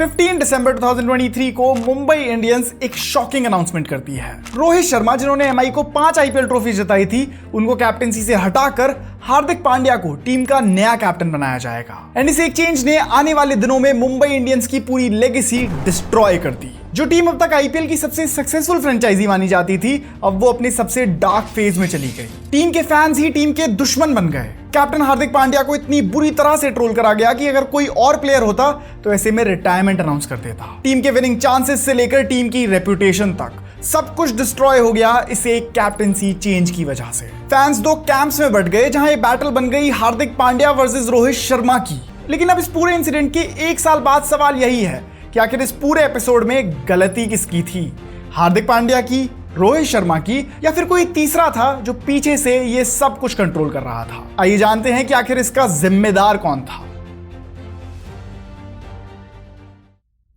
15 दिसंबर 2023 को मुंबई इंडियंस एक shocking announcement करती है। रोहित शर्मा, जिन्होंने एमआई को 5 आईपीएल ट्रॉफी जिताई थी, उनको कैप्टेंसी से हटाकर हार्दिक पांड्या को टीम का नया कैप्टन बनाया जाएगा। एंड इस एक चेंज ने आने वाले दिनों में मुंबई इंडियंस की पूरी लेगेसी डिस्ट्रॉय कर दी। जो टीम अब तक आईपीएल की सबसे सक्सेसफुल फ्रेंचाइजी मानी जाती थी, अब वो अपने सबसे डार्क फेज में चली गई। टीम के फैंस ही टीम के दुश्मन बन गए। कैप्टन हार्दिक पांड्या को इतनी बुरी तरह से ट्रोल करा गया कि अगर कोई और प्लेयर होता तो ऐसे में रिटायरमेंट अनाउंस कर देता। टीम के विनिंग चांसेस से लेकर टीम की रेपुटेशन तक सब कुछ डिस्ट्रॉय हो गया इस एक कैप्टेंसी चेंज की वजह से। फैंस दो कैंप्स में बट गए, जहां ये बैटल बन गई हार्दिक पांड्या वर्सेस रोहित शर्मा की। लेकिन अब इस पूरे इंसिडेंट के 1 साल बाद सवाल यही है कि आखिर इस पूरे एपिसोड में गलती किसकी थी, हार्दिक पांड्या की, रोहित शर्मा की, या फिर कोई तीसरा था जो पीछे से ये सब कुछ कंट्रोल कर रहा था। आइए जानते हैं कि आखिर इसका जिम्मेदार कौन था।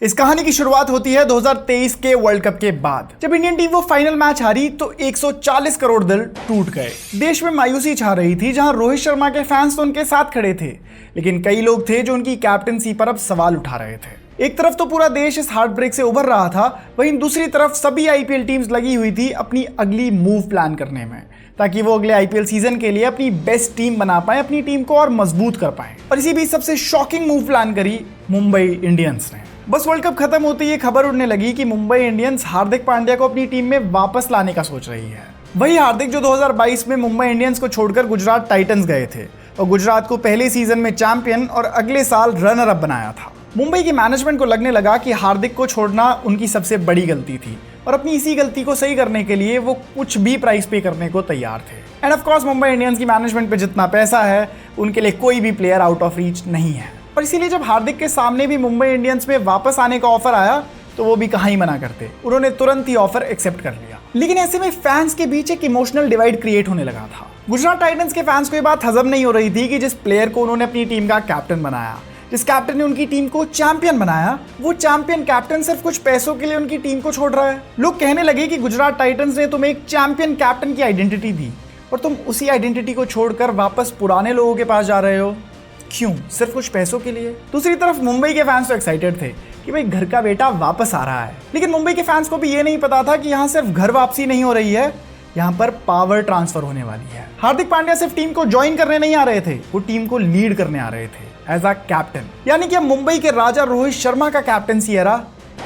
इस कहानी की शुरुआत होती है 2023 के वर्ल्ड कप के बाद। जब इंडियन टीम वो फाइनल मैच हारी तो 140 करोड़ दिल टूट गए। देश में मायूसी छा रही थी, जहां रोहित शर्मा के फैंस तो उनके साथ खड़े थे, लेकिन कई लोग थे जो उनकी कैप्टेंसी पर अब सवाल उठा रहे थे। एक तरफ तो पूरा देश इस हार्ट ब्रेक से उभर रहा था, वहीं दूसरी तरफ सभी आईपीएल टीम्स लगी हुई थी अपनी अगली मूव प्लान करने में, ताकि वो अगले आईपीएल सीजन के लिए अपनी बेस्ट टीम बना पाए, अपनी टीम को और मजबूत कर पाए। और इसी बीच सबसे शॉकिंग मूव प्लान करी मुंबई इंडियंस ने। बस वर्ल्ड कप खत्म होते ही खबर उड़ने लगी कि मुंबई इंडियंस हार्दिक पांड्या को अपनी टीम में वापस लाने का सोच रही है। वही हार्दिक जो 2022 में मुंबई इंडियंस को छोड़कर गुजरात टाइटंस गए थे और गुजरात को पहले सीजन में चैंपियन और अगले साल रनर अप बनाया था। मुंबई की मैनेजमेंट को लगने लगा कि हार्दिक को छोड़ना उनकी सबसे बड़ी गलती थी और अपनी इसी गलती को सही करने के लिए वो कुछ भी प्राइस पे करने को तैयार थे। End of course Mumbai Indians की मैनेजमेंट पे जितना पैसा है, उनके लिए कोई भी प्लेयर आउट ऑफ रीच नहीं है। और इसीलिए जब हार्दिक के सामने भी मुंबई इंडियंस में वापस आने का ऑफर आया तो वो भी कहाँ ही मना करते, उन्होंने तुरंत ही ऑफर एक्सेप्ट कर लिया। लेकिन ऐसे में फैंस के बीच एक इमोशनल डिवाइड क्रिएट होने लगा था। गुजरात टाइटंस के फैंस को ये बात हजम नहीं हो रही थी कि जिस प्लेयर को उन्होंने अपनी टीम का कैप्टन बनाया, जिस कैप्टन ने उनकी टीम को चैंपियन बनाया, वो चैंपियन कैप्टन सिर्फ कुछ पैसों के लिए उनकी टीम को छोड़ रहा है। लोग कहने लगे कि गुजरात टाइटंस ने तुम्हें एक चैंपियन कैप्टन की आइडेंटिटी दी और तुम उसी आइडेंटिटी को छोड़कर वापस पुराने लोगों के पास जा रहे हो। क्यों? सिर्फ कुछ पैसों के लिए? दूसरी तरफ मुंबई के फैंस तो एक्साइटेड थे कि भाई घर का बेटा वापस आ रहा है। लेकिन मुंबई के फैंस को भी ये नहीं पता था कि यहाँ सिर्फ घर वापसी नहीं हो रही है, यहाँ पर पावर ट्रांसफर होने वाली है। हार्दिक पांड्या सिर्फ टीम को ज्वाइन करने नहीं आ रहे थे, वो टीम को लीड करने आ रहे थे एज अ कैप्टन। यानी कि अब मुंबई के राजा रोहित शर्मा का कैप्टनसी एरा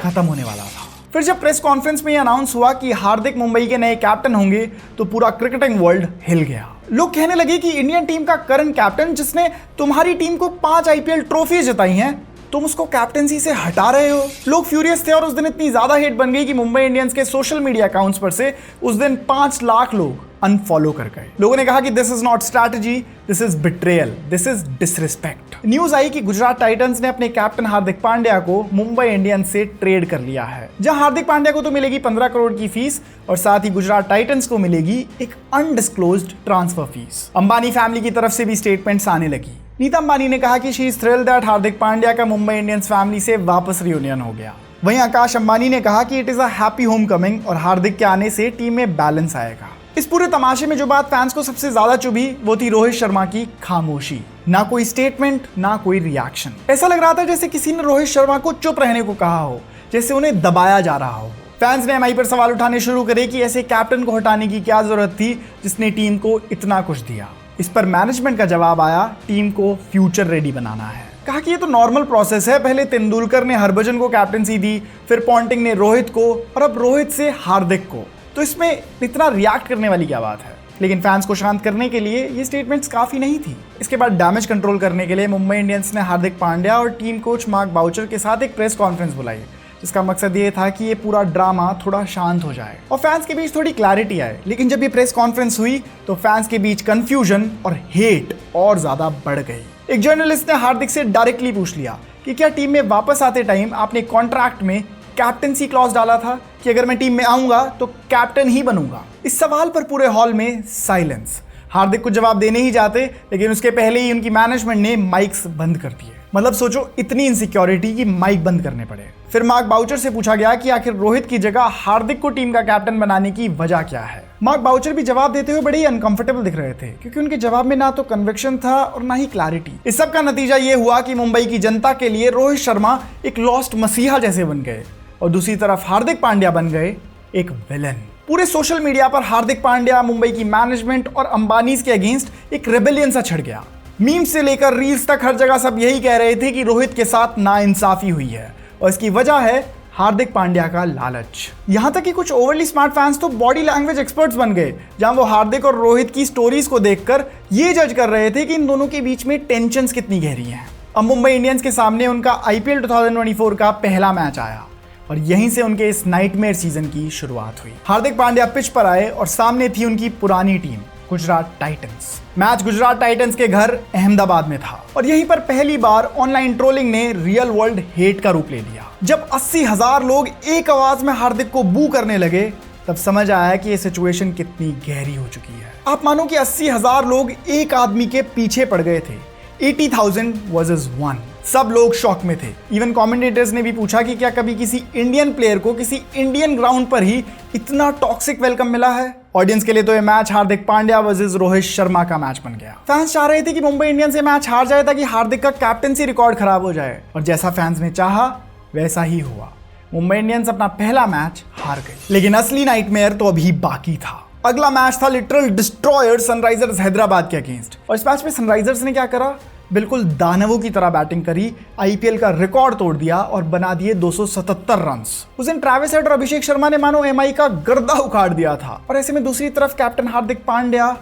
खत्म होने वाला था। फिर जब प्रेस कॉन्फ्रेंस में ये अनाउंस हुआ कि हार्दिक मुंबई के नए कैप्टन होंगे तो पूरा क्रिकेटिंग वर्ल्ड हिल गया। लोग कहने लगे कि इंडियन टीम का करंट कैप्टन, जिसने तुम्हारी टीम को 5 आईपीएल ट्रॉफी जिताई हैं, तुम उसको कैप्टनसी से हटा रहे हो। लोग फ्यूरियस थे और उस दिन इतनी ज्यादा हेट बन गई कि मुंबई इंडियंस के सोशल मीडिया अकाउंट्स पर से उस दिन 5 लाख लोग अनफॉलो कर गए। लोगों ने कहा कि this is not strategy, this is betrayal, this is disrespect. News आई कि गुजरात टाइटंस ने अपने कैप्टन हार्दिक पांड्या को मुंबई इंडियंस से ट्रेड कर लिया है, जहां हार्दिक पांड्या को तो मिलेगी 15 करोड़ की फीस और साथ ही गुजरात टाइटंस को मिलेगी एक undisclosed transfer fees. Ambani family की तरफ से भी स्टेटमेंट्स आने लगी। नीता अंबानी ने कहा कि she is thrilled that Hardik Pandya का मुंबई इंडियंस फैमिली से वापस रियूनियन हो गया। वहीं आकाश अंबानी ने कहा कि it is a happy home coming और हार्दिक के आने से टीम में बैलेंस आएगा। इस पूरे तमाशे में जो बात फैंस को सबसे ज्यादा चुभी वो थी रोहित शर्मा की खामोशी। ना कोई स्टेटमेंट, ना कोई रिएक्शन। ऐसा लग रहा था जैसे किसी ने रोहित शर्मा को चुप रहने को कहा हो, जैसे उन्हें दबाया जा रहा हो। फैंस ने एमआई पर सवाल उठाने शुरू करे कि ऐसे कैप्टन को हटाने की क्या जरूरत थी जिसने टीम को इतना कुछ दिया। इस पर मैनेजमेंट का जवाब आया, टीम को फ्यूचर रेडी बनाना है। कहा कि ये तो नॉर्मल प्रोसेस है, पहले तेंदुलकर ने हरभजन को कैप्टनसी दी, फिर पॉन्टिंग ने रोहित को और अब रोहित से हार्दिक को, तो इसमें इतना रिएक्ट करने वाली क्या बात है। लेकिन फैंस को शांत करने के लिए ये स्टेटमेंट्स काफी नहीं थी। इसके बाद डैमेज कंट्रोल करने के लिए मुंबई इंडियंस ने हार्दिक पांड्या और टीम कोच मार्क बाउचर के साथ एक प्रेस कॉन्फ्रेंस बुलाई, जिसका मकसद ये था कि ये पूरा ड्रामा थोड़ा शांत हो जाए और फैंस के बीच थोड़ी क्लैरिटी आए। लेकिन जब ये प्रेस कॉन्फ्रेंस हुई तो फैंस के बीच कंफ्यूजन और हेट और ज्यादा बढ़ गई। एक जर्नलिस्ट ने हार्दिक से डायरेक्टली पूछ लिया कि क्या टीम में वापस आते टाइम आपने कॉन्ट्रैक्ट में कैप्टनसी क्लॉज डाला था कि अगर मैं टीम में आऊंगा तो कैप्टन ही बनूंगा। इस सवाल पर पूरे हॉल में साइलेंस। हार्दिक को जवाब देने ही जाते, लेकिन उसके पहले ही उनकी मैनेजमेंट ने माइक्स बंद कर दिए। मतलब सोचो, इतनी इनसिक्योरिटी कि माइक बंद करने पड़े। फिर मार्क बाउचर से पूछा गया कि आखिर रोहित की जगह हार्दिक को टीम का कैप्टन बनाने की वजह क्या है। मार्क बाउचर भी जवाब देते हुए बड़े ही अनकंफर्टेबल दिख रहे थे, क्योंकि उनके जवाब में ना तो कन्विक्शन था और ना ही क्लैरिटी। इस सब का नतीजा ये हुआ कि मुंबई की जनता के लिए रोहित शर्मा एक लॉस्ट मसीहा जैसे बन गए और दूसरी तरफ हार्दिक पांड्या बन गए एक विलन। पूरे सोशल मीडिया पर हार्दिक पांड्या, मुंबई की मैनेजमेंट और अंबानीज के अगेंस्ट एक रेबेलियन सा छिड़ गया। मीम्स से लेकर रील्स तक हर जगह सब यही कह रहे थे कि रोहित के साथ नाइंसाफी हुई है और इसकी वजह है हार्दिक पांड्या का लालच। यहां तक कि कुछ ओवरली स्मार्ट फैंस तो बॉडी लैंग्वेज एक्सपर्ट्स बन गए, जहां वो हार्दिक और रोहित की स्टोरीज को देखकर ये जज कर रहे थे कि इन दोनों के बीच में टेंशंस कितनी गहरी हैं। अब मुंबई इंडियंस के सामने उनका IPL 2024 का पहला मैच आया और यहीं से उनके इस नाइटमेयर सीजन की शुरुआत हुई। हार्दिक पांड्या पिच पर आए और सामने थी उनकी पुरानी team Gujarat Titans. Match Gujarat Titans के घर अहमदाबाद में था और यहीं पर पहली बार ऑनलाइन ट्रोलिंग ने रियल वर्ल्ड हेट का रूप ले लिया। जब 80,000 लोग एक आवाज में हार्दिक को बू करने लगे, तब समझ आया कि ये सिचुएशन कितनी गहरी हो चुकी है। आप मानो कि 80,000 लोग एक आदमी के पीछे पड़ गए थे। 80,000 वर्सेस 1। सब लोग शॉक में थे। इवन कमेंटेटर्स ने भी पूछा कि क्या कभी किसी इंडियन प्लेयर को किसी इंडियन ग्राउंड पर ही इतना टॉक्सिक वेलकम मिला है। ऑडियंस के लिए तो ये मैच हार्दिक पांड्या वर्सेस रोहित शर्मा का मैच बन गया। फैंस चाह रहे थे कि मुंबई इंडियंस ये मैच हार जाए ताकि हार्दिक का कैप्टनसी रिकॉर्ड खराब हो जाए, और जैसा फैंस ने चाहा वैसा ही हुआ। मुंबई इंडियंस अपना पहला मैच हार गई। लेकिन असली नाइटमेयर तो अभी बाकी था। अगला मैच था लिटरल डिस्ट्रॉयर सनराइजर्स हैदराबाद के अगेंस्ट, और इस मैच में सनराइजर्स ने क्या करा, बिल्कुल दानवों की तरह बैटिंग करी, IPL का रिकॉर्ड तोड़ दिया और बना दिए 277 रन्स। उस दिन ट्रेविस हेड और अभिषेक शर्मा ने मानो MI का गर्दा उखाड़ दिया था, और ऐसे में दूसरी तरफ कैप्टन हार्दिक पांड्या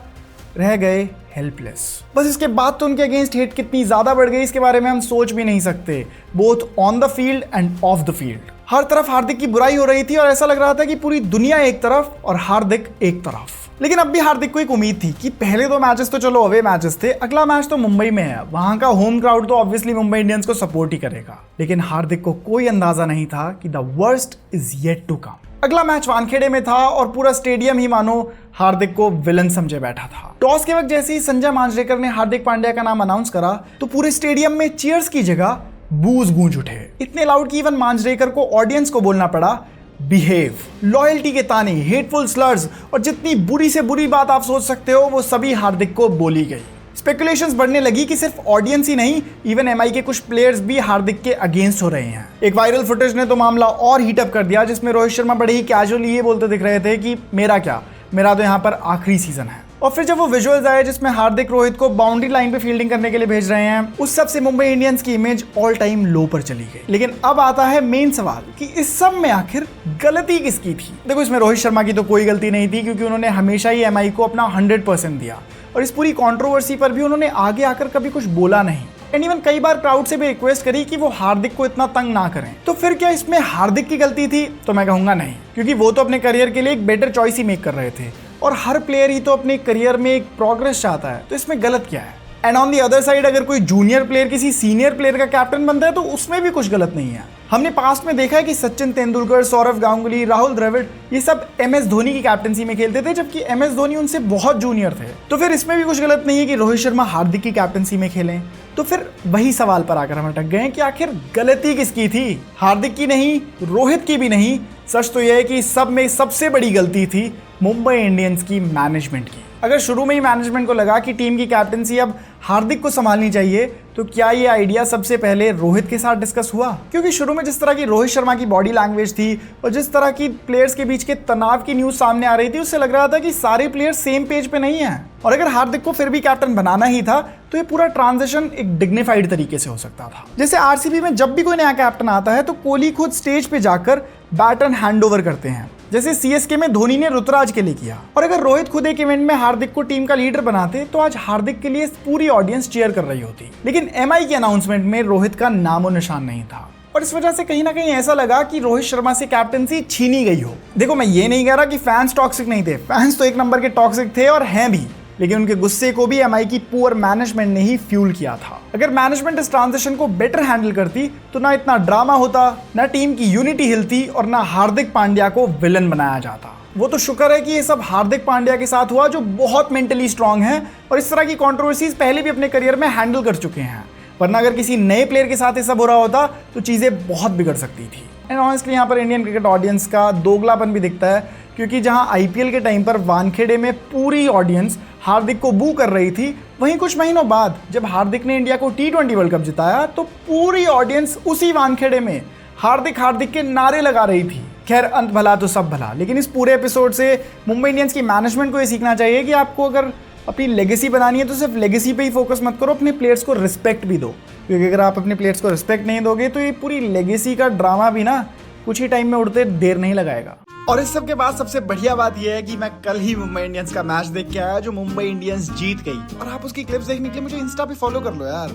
रह गए हेल्पलेस। बस इसके बाद तो उनके अगेंस्ट हेट कितनी ज्यादा बढ़ गई इसके बारे में हम सोच भी नहीं सकते, both on the field and off the field. हर तरफ हार्दिक की बुराई हो रही थी और ऐसा लग रहा था कि पूरी दुनिया एक तरफ और हार्दिक एक तरफ। लेकिन अब भी हार्दिक को एक उम्मीद थी कि पहले दो मैचेस तो चलो अवे मैचेस थे, अगला मैच तो मुंबई में है, वहां का होम क्राउड तो ऑब्वियसली मुंबई इंडियंस को सपोर्ट ही करेगा। लेकिन हार्दिक को कोई अंदाजा नहीं था कि the worst is yet to come. अगला मैच वानखेड़े में था और पूरा स्टेडियम ही मानो हार्दिक को विलन समझे बैठा था। टॉस के वक्त जैसे ही संजय मांजरेकर ने हार्दिक पांड्या का नाम अनाउंस करा तो पूरे स्टेडियम में चीयर्स की जगह बूज गूंज उठे, इतने लाउड कि इवन मांजरेकर को ऑडियंस को बोलना पड़ा बिहेव। लॉयल्टी के ताने, हेटफुल स्लर्स और जितनी बुरी से बुरी बात आप सोच सकते हो वो सभी हार्दिक को बोली गई। स्पेकुलेशंस बढ़ने लगी कि सिर्फ ऑडियंस ही नहीं, इवन MI के कुछ प्लेयर्स भी हार्दिक के अगेंस्ट हो रहे हैं। एक वायरल फुटेज ने तो मामला और हीटअप कर दिया, जिसमें रोहित शर्मा बड़े ही कैजुअली ये बोलते दिख रहे थे कि मेरा क्या, मेरा तो यहाँ पर आखिरी सीजन है। और फिर जब वो विजुअल्स आए जिसमें हार्दिक रोहित को बाउंड्री लाइन पे फील्डिंग करने के लिए भेज रहे हैं, उस सब से मुंबई इंडियंस की इमेज ऑल टाइम लो पर चली गई। लेकिन अब आता है मेन सवाल कि इस सब में आखिर गलती किसकी थी। देखो, इसमें रोहित शर्मा की तो कोई गलती नहीं थी, क्योंकि उन्होंने हमेशा ही MI को अपना 100% दिया और इस पूरी कंट्रोवर्सी पर भी उन्होंने आगे आकर कभी कुछ बोला नहीं। एंड इवन कई बार क्राउड से भी रिक्वेस्ट करी कि वो हार्दिक को इतना तंग ना करें। तो फिर क्या इसमें हार्दिक की गलती थी? तो मैं कहूंगा नहीं, क्योंकि वो तो अपने करियर के लिए एक बेटर चॉइस ही मेक कर रहे थे और हर प्लेयर ही तो अपने करियर में एक प्रोग्रेस चाहता है, तो इसमें गलत क्या है। And on the other side, अगर कोई जूनियर प्लेयर किसी सीनियर प्लेयर का कैप्टन बनता है तो उसमें भी कुछ गलत नहीं है। हमने पास्ट में देखा है कि सचिन तेंदुलकर, सौरव गांगुली, राहुल द्रविड़ ये सब MS धोनी की कैप्टनसी में खेलते थे, जबकि MS धोनी उनसे बहुत जूनियर थे। तो फिर इसमें भी कुछ गलत नहीं है कि रोहित शर्मा हार्दिक की कैप्टनसी में खेलें। तो फिर वही सवाल पर आकर हम अटक गए कि आखिर गलती किसकी थी, हार्दिक की नहीं, रोहित की भी नहीं। सच तो यह है कि सब में सबसे बड़ी गलती थी मुंबई इंडियंस की मैनेजमेंट की। अगर शुरू में ही मैनेजमेंट को लगा कि टीम की कैप्टनसी अब हार्दिक को संभालनी चाहिए, तो क्या ये आइडिया सबसे पहले रोहित के साथ डिस्कस हुआ? क्योंकि शुरू में जिस तरह की रोहित शर्मा की बॉडी लैंग्वेज थी और जिस तरह की प्लेयर्स के बीच के तनाव की न्यूज सामने आ रही थी, उससे लग रहा था कि सारे प्लेयर्स सेम पेज पे नहीं हैं। और अगर हार्दिक को फिर भी कैप्टन बनाना ही था तो ये पूरा ट्रांजिशन एक डिग्निफाइड तरीके से हो सकता था। जैसे RCB में जब भी कोई नया कैप्टन आता है तो कोहली खुद स्टेज पे जाकर बैटन हैंडओवर करते हैं, जैसे CSK में धोनी ने ऋतुराज के लिए किया। और अगर रोहित खुद एक इवेंट में हार्दिक को टीम का लीडर बनाते तो आज हार्दिक के लिए पूरी ऑडियंस चीयर कर रही होती। लेकिन MI के अनाउंसमेंट में रोहित का नामो निशान नहीं था और इस वजह से कहीं ना कहीं ऐसा लगा कि रोहित शर्मा से कैप्टनसी छीनी गई हो। देखो, मैं ये नहीं कह रहा कि फैंस टॉक्सिक नहीं थे, फैंस तो एक नंबर के टॉक्सिक थे और हैं भी, लेकिन उनके गुस्से को भी MI की पुअर मैनेजमेंट ने ही फ्यूल किया था। अगर मैनेजमेंट इस ट्रांजिशन को बेटर हैंडल करती तो ना इतना ड्रामा होता, ना टीम की यूनिटी हिलती और ना हार्दिक पांड्या को विलन बनाया जाता। वो तो शुक्र है कि ये सब हार्दिक पांड्या के साथ हुआ, जो बहुत मेंटली स्ट्रांग है और इस तरह की कंट्रोवर्सीज पहले भी अपने करियर में हैंडल कर चुके हैं। वरना अगर किसी नए प्लेयर के साथ ये सब हो रहा होता तो चीजें बहुत बिगड़ सकती थी। एंड ऑनेस्टली यहाँ पर इंडियन क्रिकेट ऑडियंस का दोगलापन भी दिखता है, क्योंकि जहाँ आईपीएल के टाइम पर वानखेड़े में पूरी ऑडियंस हार्दिक को बू कर रही थी, वहीं कुछ महीनों बाद जब हार्दिक ने इंडिया को T20 वर्ल्ड कप जिताया तो पूरी ऑडियंस उसी वानखेड़े में हार्दिक हार्दिक के नारे लगा रही थी। खैर, अंत भला तो सब भला, लेकिन इस पूरे एपिसोड से मुंबई इंडियंस की मैनेजमेंट को ये सीखना चाहिए कि आपको अगर अपनी लेगेसी बनानी है तो सिर्फ लेगेसी पे ही फोकस मत करो, अपने प्लेयर्स को रिस्पेक्ट भी दो, क्योंकि अगर आप अपने प्लेयर्स को रिस्पेक्ट नहीं दोगे तो ये पूरी लेगेसी का ड्रामा भी ना कुछ ही टाइम में उड़ते देर नहीं लगाएगा। और इस सब के बाद सबसे बढ़िया बात यह है कि मैं कल ही मुंबई इंडियंस का मैच देख के आया जो मुंबई इंडियंस जीत गई, और आप उसकी क्लिप्स देखने के लिए मुझे इंस्टा पे फॉलो कर लो यार।